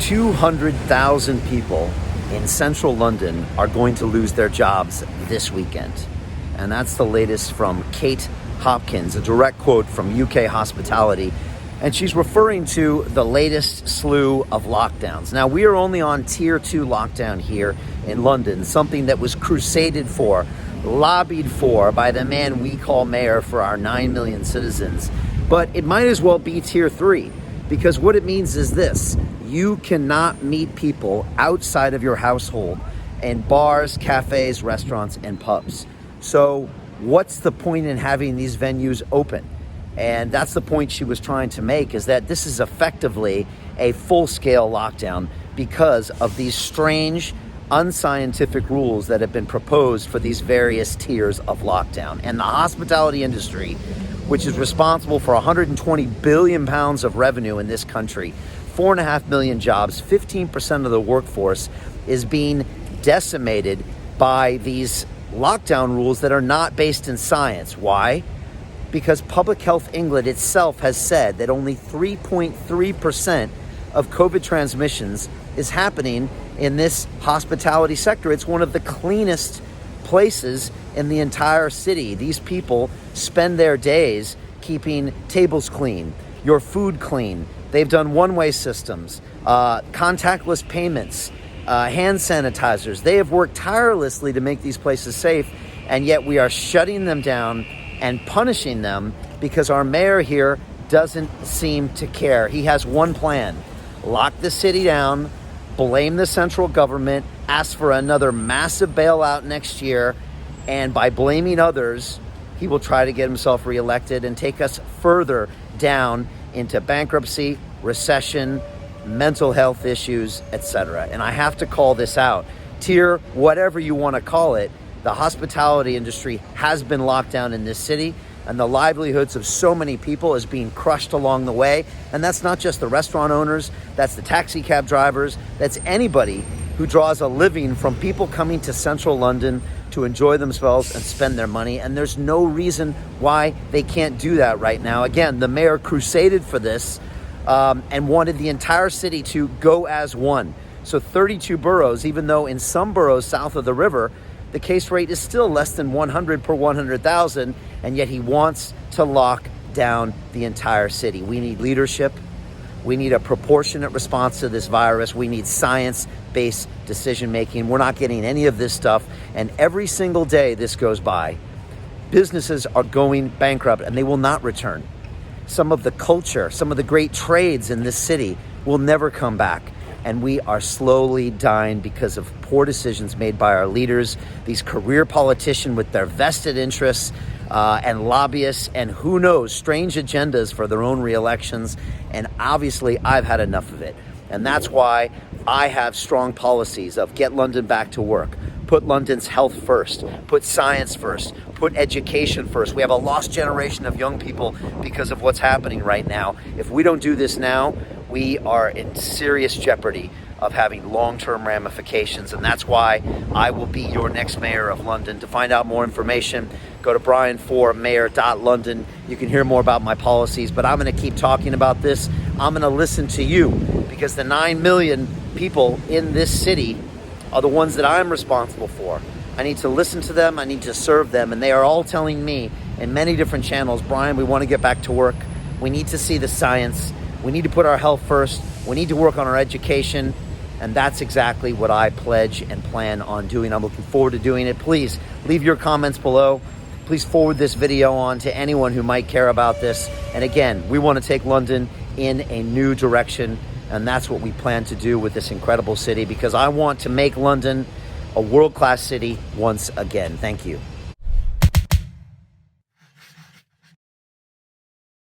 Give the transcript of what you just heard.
200,000 people in central London are going to lose their jobs this weekend. And that's the latest from Kate Hopkins, a direct quote from UK Hospitality. And she's referring to the latest slew of lockdowns. Now, we are only on tier 2 lockdown here in London, something that was crusaded for, lobbied for by the man we call mayor for our 9 million citizens. But it might as well be tier 3, because what it means is this: you cannot meet people outside of your household in bars, cafes, restaurants, and pubs. So what's the point in having these venues open? And that's the point she was trying to make, is that this is effectively a full-scale lockdown because of these strange, unscientific rules that have been proposed for these various tiers of lockdown. And the hospitality industry, which is responsible for 120 billion pounds of revenue in this country, 4.5 million jobs, 15% of the workforce, is being decimated by these lockdown rules that are not based in science. Why? Because Public Health England itself has said that only 3.3% of COVID transmissions is happening in this hospitality sector. It's one of the cleanest places in the entire city. These people spend their days keeping tables clean, your food clean. They've done one-way systems, contactless payments, hand sanitizers. They have worked tirelessly to make these places safe, and yet we are shutting them down and punishing them because our mayor here doesn't seem to care. He has one plan: lock the city down, blame the central government, ask for another massive bailout next year, and by blaming others, he will try to get himself reelected and take us further down into bankruptcy, recession, mental health issues, etc. And I have to call this out. Tier, whatever you want to call it, the hospitality industry has been locked down in this city, and the livelihoods of so many people is being crushed along the way. And that's not just the restaurant owners, that's the taxi cab drivers, that's anybody who draws a living from people coming to central London to enjoy themselves and spend their money. And there's no reason why they can't do that right now. Again, the mayor crusaded for this and wanted the entire city to go as one. So 32 boroughs, even though in some boroughs south of the river, the case rate is still less than 100 per 100,000, and yet he wants to lock down the entire city. We need leadership. We need a proportionate response to this virus. We need science-based decision-making. We're not getting any of this stuff, and every single day this goes by, businesses are going bankrupt, and they will not return. Some of the culture, some of the great trades in this city will never come back. And we are slowly dying because of poor decisions made by our leaders, these career politicians with their vested interests and lobbyists and who knows, strange agendas for their own re-elections. And obviously, I've had enough of it. And that's why I have strong policies of get London back to work, put London's health first, put science first, put education first. We have a lost generation of young people because of what's happening right now. If we don't do this now, we are in serious jeopardy of having long-term ramifications, and that's why I will be your next mayor of London. To find out more information, go to brian4mayor.london. You can hear more about my policies, but I'm going to keep talking about this. I'm going to listen to you, because the 9 million people in this city are the ones that I'm responsible for. I need to listen to them, I need to serve them, and they are all telling me in many different channels, Brian, we want to get back to work. We need to see the science. We need to put our health first. We need to work on our education. And that's exactly what I pledge and plan on doing. I'm looking forward to doing it. Please leave your comments below. Please forward this video on to anyone who might care about this. And again, we want to take London in a new direction. And that's what we plan to do with this incredible city, because I want to make London a world-class city once again. Thank you.